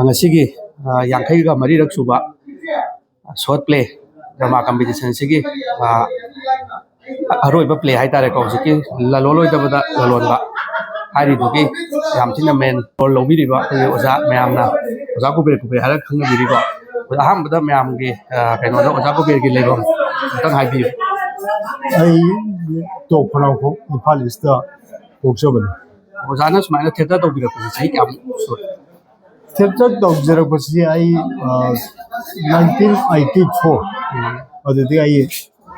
Ngasigi Yankai ga Mari Raksuba short play drama competition sigi Aroiba play Haitare Kosiki, Lalolo Dabada Lalonba, Hari Duki, Yamtina men, or Lobiriba, Oza Mamna, Zaku Harak Hungariba, with Ahamba Mamgi, Penoza, Zaku Legon, don't hide you. I talk about Imphal is the Booksoban. Ozana's minor theatre of the Theatre of Zerapasi, 1984. Other day I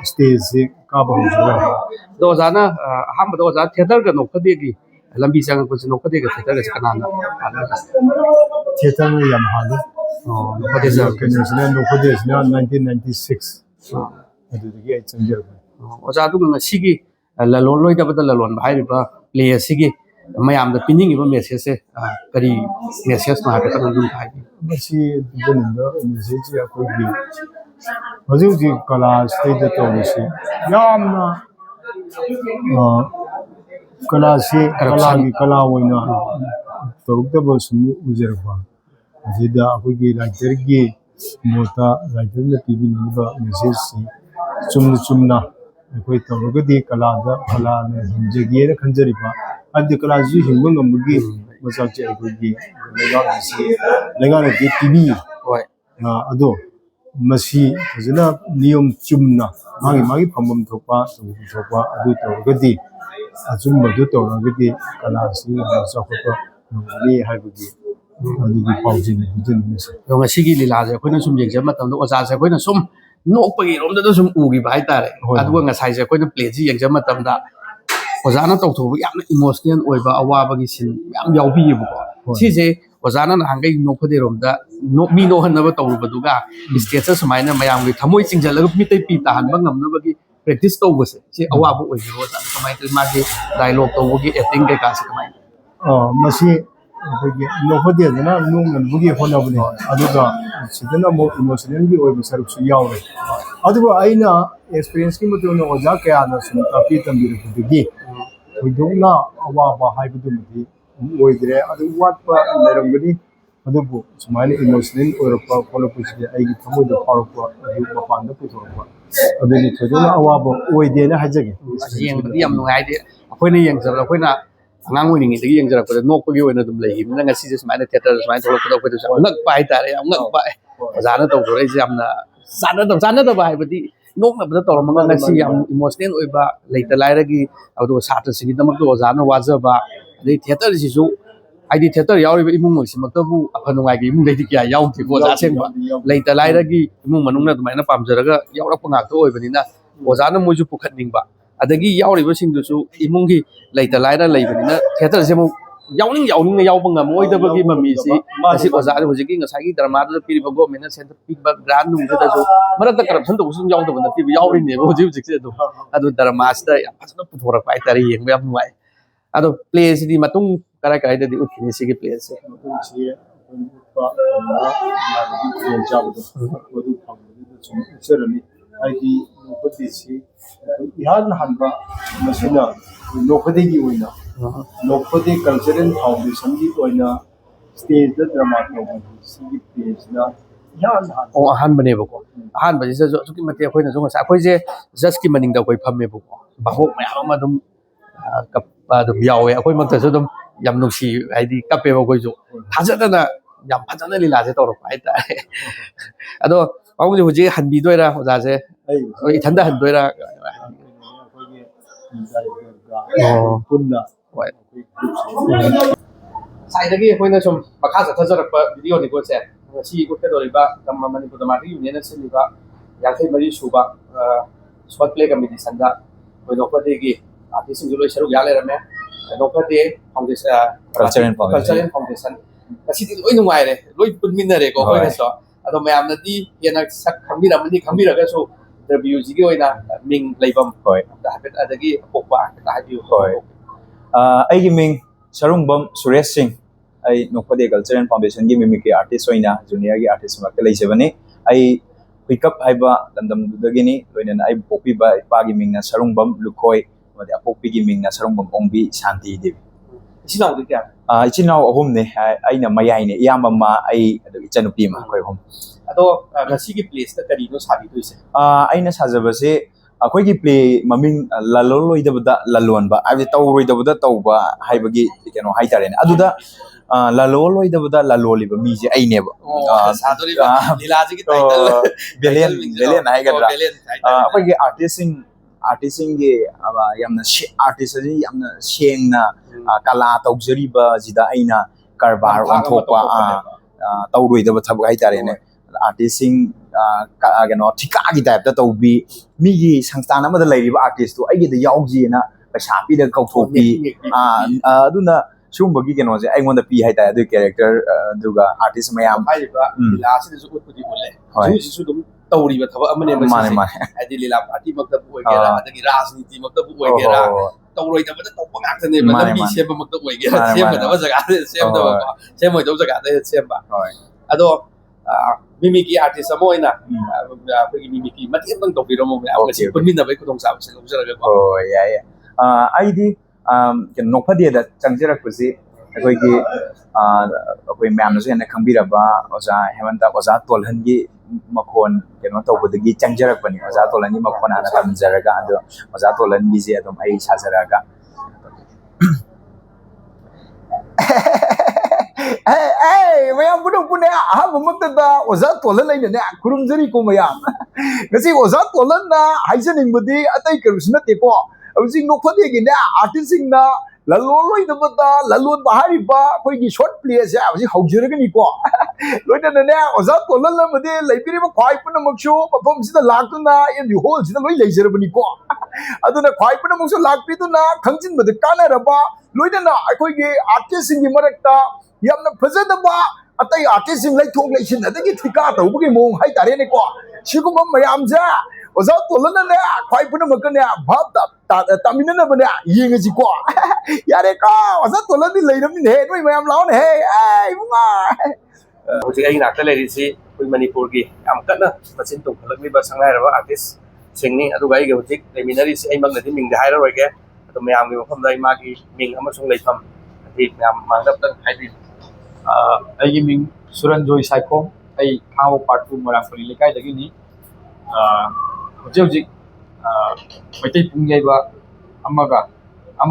stays Cabo. Those are those are theatre nokphade Lambi sang was nokphade theatre is Kanana. Theatre Yamahali. What is that? Nokphade is now 1996. It's in Germany. Ozadu Sigi, Lalolo, the Lalon, Hiriba, play a Sigi, Mayam the pinning of a message, very messages to have a little high. But she didn't know in the city of Kogi. Mazuki Kala state the Tomishi. Yamna Kalasi, Kalagi, Kalawina, Torukabos Uzerba. Zida Kogi like Tergi, Mota, like the TV message, Sumna. We talk about the Kalada, Kalana, Jagier, Kanjaripa, and the Kalazi, Mungamugi, was actually a good game. Legana TV, Ado, Masi, Zena, Neum Chumna, Magi Pamum Topa, Topa, Aduto, Gadi, Azumba Duto, Gadi, Kalasi, Sokoto, Ni Habugi, the Pausing, Yomasigi Lilaza, when some Yamatan was as a when some. No pay on the some Ugi by that. At one as I said, when the place Yamatam that was another to emotional over a Wabagisin, Yabi. She say, was Anna hanging no Paderum that no me no one never told Baduga. His cases minor Mayam with Tamoising a little bit Pita and Bangam nobody practiced over. See, a Wabu was Magi dialogue to Wogi a thing like Casamine. Oh, Masi. Nobody has not known and boogie for nobody. Aduga, Sidana more emotionally over Sarusu Yawe. Otherwise, I know experience came to know Zaka and Kapit and beautiful to give. We don't know about hypothetical with there. What Nerangadi, Adubu, smile emotionally or a politician, I get some of the power of the Putopa. Ability to know about Oidena Hajaki. No idea. When the young Zara. Ngang winning the young Jara, no you and them lay him, and I see this man theatre is my talk with his not by that. I'm not by Zana to raise Zanada by, but the no of the Tormanga, I see I'm emotional over later Liragi, out of Saturn, Sinitamato, Zana was about the theatre is so. I did theatre Yawi Mumatabu upon my game, Lady Yauti was asking later Liragi, Mumanuna, the man of Pamjaraga, Yaurapangato, Evanina, was Anna Muju Pukatimba. Adagi Yauri was into so Imungi later Lira Lavenina, Theatre Zemo Yawning Yawbanga, Moida Misi, as it was I was again a Sagi Dramada, people go minutes and people grand new Zedazo, but the corruption was in Yaw when the people Yawing never do. I do Dramasta, for a fighter in Wai. I don't place the Matung Karaka, the Ukinisi place. Certainly, I did Ihan Hanba, Masina, Nokphade Wina, Nokphade Cultural Foundation, Wina, stage the drama, see page now. Oh, Hanbanebo. Han, but it's a Matia when as I was just skimming the way Pamebo. Baho, Madam Yawe, appointment to them, Yamnushi, I did Capeva Gojo. Hazardana, Yampatanelli Lazator, right? I don't only would you had be doera, was I say, it had done doera. Oh, what? Side again, when some Bakasa video negotiate. She could tell about the Manipur Union and Siliva, Yaki Marie Suba, Swat Lake and Midisanda, when Nokphade, this is Julia Yalerame, and Nokphade from this cultural foundation. The city is going wide, Lloyd put Minare, go I saw. I don't know, the Yanak Kamira, so the views go in a Ming Labum, the habit at the gate, Popa, the Hadu. I give me Sarumbum Suresing. I Nokphade Cultural Foundation give me artist oina junior artist makalay sevani I pick up haiba landam dudagini loinan I popi ba pagi ming na Sarumbam Lukoy wadi apopi giming na Sarumbam Ongbi Shanti Devi 이친아우도 क्या 이친나우 어홈네 아이나 마야이네 이야마마 아이 이찬우피마 거의 홈 अदो ngasiगी place ta kari no sabi doise aina sajabase akhoi play maming laloloidabada lalonba abi tawroidabada tawba haibagi keno haitare aduda laloloidabada laloliba mije aineba sadori lilaji ki title belen haigadra akhoi artisting ge yamna artist ji yamna shengna kala tawjariba jida aina karbar on thokpa tawroidaba thabak haitare ne artisting kano thika gi type ta tawbi mi gi sangstana ma da lairiba artist to ai gi da yauji na paisa pi da kauthopi aduna sumba gi keno je ai ngonda pi hai ta adu character duga artist mayam lila si su utpudi bolle ju su dum tawriba thaba amane mane mane adi lila party makta bu gera adagi rajniti makta bu gera tawroi da bada tawpa ngak tane ma mi seba makta bu gera seba da jaga seba da seba da jaga da seba ado mimiki artist amo ina pagi mimiki mati bang to biro mo ngasi pemina bai kutong sa se lobjara ga oh ya ya ai di nokphade da changjera kusi akoi gi akoi ma'am na sena khangbira ba oza hemanta oza tolhan gi makhon keno tawbudagi changjera pani oza tolhan gi makhon ana tamjaraga ado oza tolhan gi je adom ai sajaraga hey mayam budung pune aha bumukta da oza tolan lain ne kurum jari ko mayam ngasi oza tolan na haijaning budi atai karusna te ko hojing nokphade gi ne artisting na laloloi da bada lalon bahari ba koi gi short play ja hojing haujiraga ni ko loida ne oza tolan la made laibiri ba khwai puna makshu pafom sida laktuna in the whole sida loi leijarabani ko aduna khwai puna makshu lakpi tu na khangjin bada kana raba loida na akoi gi artisting gi marakta yamna fazadaba atai artisting lai thok lai sin adagi thika tawbugi mong hai tare ne ko siguma mayam ja oza tolana ne khwai puna makane bhab tamina na bane yenga ji ko yare ka oza tolani leiram ni he noi mayam law ne he ai bunga hoji ai nakta lai ri si koi manipur gi am kana machin tung khalak mi ba sangai ra artist singni adu gai ge hoji seminary si ai magna di ming dai ra roi ge adu mayam gi mafam dai ma gi ming amasung leifam ati mayam mangdap tan hai di ꯑꯩꯒꯤ ꯃꯤꯡ ꯁꯨꯔꯟꯖꯣꯏ ꯁꯥꯏꯈꯣꯝ ꯑꯩ ꯈꯥꯡꯕ part 2 ꯃꯣꯏꯔꯥꯡꯄꯨꯔꯤ ꯂꯩꯀꯥꯏꯗꯒꯤꯅꯤ ꯍꯧꯖꯤꯛ ꯍꯧꯖꯤꯛ ꯃꯩꯇꯩ ꯄꯨꯡꯌꯩꯕ ꯑꯃ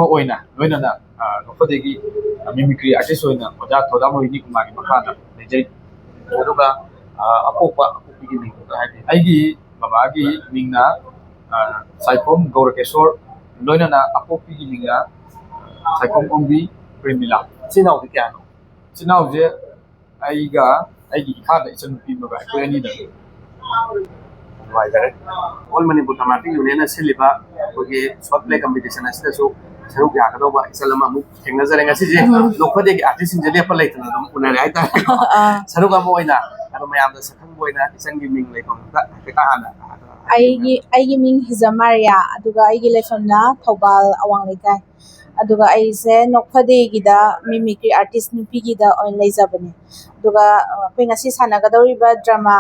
ꯑꯣꯏꯅ ꯂꯣꯏꯅꯅ ꯅꯣꯛꯐꯗꯦꯒꯤ ꯃꯤꯃꯤꯀ꯭ꯔꯤ artist ꯑꯣꯏꯅ ꯑꯣꯖꯥ ꯊꯧꯗꯥꯝ ꯔꯣꯍꯤꯅꯤ ꯀꯨꯃꯥꯔꯒꯤ ꯃꯈꯥꯗ ꯂꯩꯖꯩ ꯑꯗꯨꯒ ꯑꯄꯣꯛꯄꯤꯒꯤ ꯃꯤꯡ ꯍꯥꯏꯗꯤ ꯑꯩꯒꯤ ꯕꯕꯥꯒꯤ ꯃꯤꯡꯅ ꯁꯥꯏꯈꯣꯝ ꯒꯧꯔꯀꯦꯁꯣꯔ ꯂꯣꯏꯅꯅ ꯑꯄꯣꯛꯄꯤꯒꯤ ꯃꯤꯡꯅ ꯁꯥꯏꯈꯣꯝ ꯑꯣꯡꯕꯤ ꯄ꯭ꯔꯦꯃꯤꯂꯥ ichinaudi kya no ꯆꯤꯜꯍꯥꯎꯁꯦ ꯑꯩꯒ ꯑꯩꯒꯤ ꯏꯈꯥꯗ ꯏꯆꯟꯅꯨꯄꯤ ꯑꯃꯒ ꯑꯩꯈꯣꯏ ꯑꯅꯤꯗ wajare all manipur dramatic union siliba kogi short play competition asida su saruk ya ga ba isalama mu kenga zare ngasi je nokphade gi artist sin jale pa laitana dum unare ai ta saruk am oina ado mayam da sakhang boina isangi ming lai kom ta ka hana aigi ming hizamaria aduga aigi lefamna thobal awang lekai aduga aise nokphade gi da mimicry artist nupi gi da on leijabani aduga koi ngasi sanagadori ba drama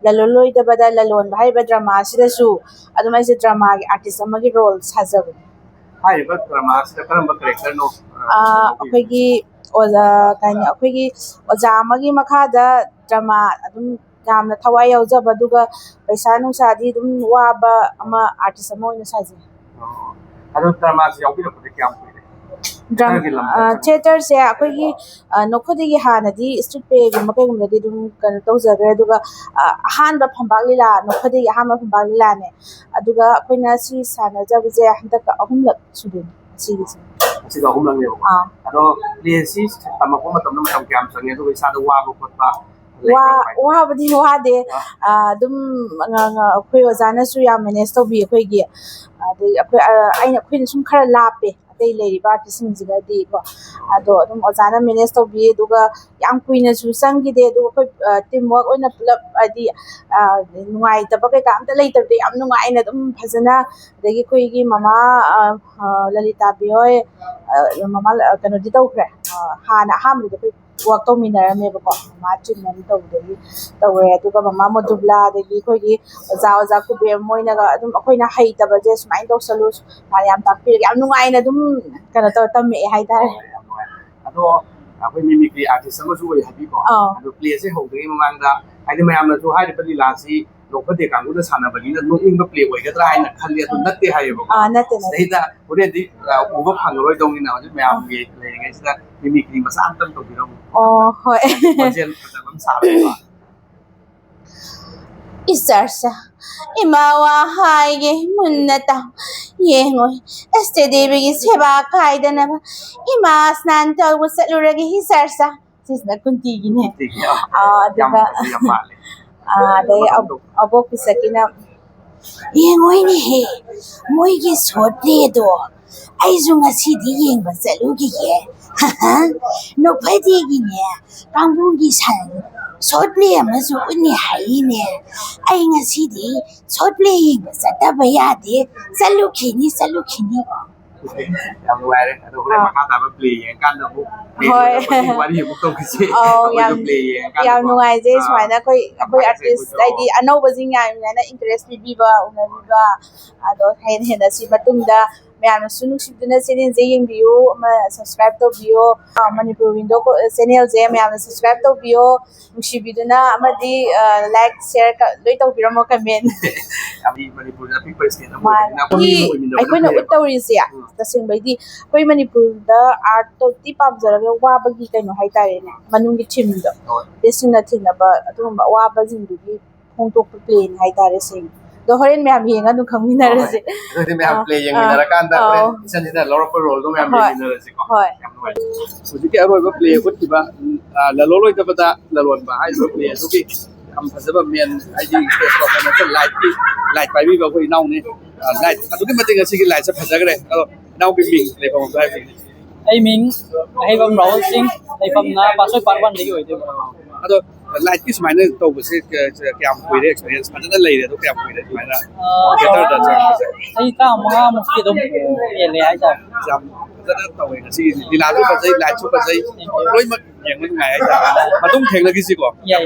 laloloi da bada lalon bhai ba drama sida su aduma ise drama gi artist amagi role sajabani hai ba drama sida karamba character no akoi gi oza kaini akoi gi oza amagi makhada drama adum yamna thawai yaujaba aduga paisa nungsadi dum waba ama artist ama oina saji ado drama si yaupira pode kyam theater se akoigi nokphade gi hanadi street play gum kai gum dadi dum kan tawjagre aduga han ba phambak lila nokphade gi han ba phambak lila ne aduga akoina si sana jabje handak ahumlak sudin sigi siga ahumlak ne ado play si tamako matam matam kyam sange aduga isa da wa ba khotba wa badi wa de dum akhoi ozana su ya manage to bi akhoi gi akhoi aina akhoi sum khara lape atei leiriba artist singa di ko ado dum ozana manage to bi duga yang kuina su sangi de du akhoi team work oina pull up adi nungai taba kai ka amta lei tabde yam nungai na dum phajana degi khoi gi mama lalita bi hoy mama kano di tawkre hana ham de khoi work to minarame ba ko ma chinman tawdegi tawre aduga mama modubla degi khoi gi oza ku be moina ga adum akoina haitaba je smain to salu yam takpir yam nungai na dum kana to tamme hai dar ꯑꯗꯣ ꯑꯩꯈꯣꯏ ꯃꯤꯃꯤꯀ꯭ꯔꯤ artist ꯑꯃꯁꯨ ꯑꯣꯏ ꯍꯥꯏꯕꯤꯀꯣ ꯑꯗꯣ ꯄ꯭ꯂꯦꯁꯦ ꯍꯧꯗ꯭ꯔꯤꯉꯩ ꯃꯃꯥꯡꯗ ꯍꯥꯏꯗꯤ ꯃꯌꯥꯝꯅꯁꯨ ꯍꯥꯏꯔꯤꯕ ꯂꯤꯂꯥꯁꯤ ꯅꯣꯛꯐꯗꯦ ꯀꯥꯡꯕꯨꯅ ꯁꯥꯟꯅꯕꯅꯤꯅ ꯅꯣꯛꯅꯤꯡꯕ ꯄ꯭ꯂꯦ ꯑꯣꯏꯒꯗ꯭ꯔꯥ ꯍꯥꯏꯅ ꯈꯜꯂꯤ ꯑꯗꯨ ꯅꯠꯇꯦ ꯍꯥꯏꯌꯦꯕꯀꯣ ꯅꯠꯇꯦ ꯁꯤꯗꯩꯗ ꯍꯣꯔꯦꯟꯗꯤ ꯎꯕ ꯐꯪꯉꯔꯣꯏꯗꯧꯅꯤꯅ ꯍꯧꯖꯤꯛ ꯃꯌꯥꯝꯒꯤ ꯂꯩꯔꯤꯉꯩꯁꯤꯗ ꯃꯤꯃꯤꯀ꯭ꯔꯤ ꯃꯆꯥ ꯑꯝꯇꯪ ꯇꯧꯕꯤꯔꯝꯃꯨ ꯍꯣꯏ ꯈꯣꯟꯖꯦꯜ ꯐꯖꯕ ꯑꯃ ꯁꯥꯕꯤꯀꯣ Isarsa, imawa haige munnata, yengoy, estedibigi seba kaidanaba, ima snan tawwa saluragi hisarsa. Sisna kuntigine. Diba? Day abok pisakina. Yengoy ni he, moigi sotledo. Aizu ngasidi yengba salugiye. Haha, no padigine, pangbugi san. Sotle amazu uni haine. Ay ngasidi, sotle yengba sataba yade. Salukini. Yang luar ada boleh makan tapi beli yang kan aku wari yang bukan kisi yang beli yang kan yang nungai je semuanya koi artist ID anau bazing yang interest biba unabiba ado hen si batungda मैंने सुनु सिद्धना channel जे यंगियो मैं subscribe तो बियो Manipur window को channel जे मैंने subscribe तो बियो मुशी बिदुना अमदी like share का लोई तो बिरो मो कमेंट अभी मणिपुर ना पिक पर्स के ना अखोइना उत्तौरिसे तसिंग बैदी कोई मणिपुर दा आर्ट तो ती पाबजरगे वाबगी कइनो हाइतारेने मनुंगी थिमदो देसिंगना थिनबा अदुंबा वाबजिंदुगी फोंटोक प्लेन हाइतारे सिंग दो हरेन मैम येंगा नु खंगमिनारसे अदुदि मैम प्ले येंगिनारकांदा इसनजिना लॉरप रोल दो मैम येंगिनारसे को होय सुजिके अरोइबा प्ले खुतिबा ललोलोइदबदा ललोनबा हाइबा प्ले सुकि हम फजबा मेन आइदि स्टेज परफॉर्मेंस लाइट पाइबीबा कोइ नाउने लाइट अदुकि मतिंग असिगि लाइट से फजगरे अदो नाउ बि Ming लेफम हाइबि ai ming ai bam raul sing ai bam na pasoi parban degi hoide अदो लाइट की समाइने तौबसे क्याम कुइरे एक्सपीरियंस फजना लेरे तो क्याम कुइरे समाइना थिएटर दा चंगसे ai ta ma mufti dum ele ai ta jam फजना तौवे ngasi दिलाजु फजै लाइट सु फजै लोइ मक येंग नुंगाय ai ta matung theng lagi si ko ya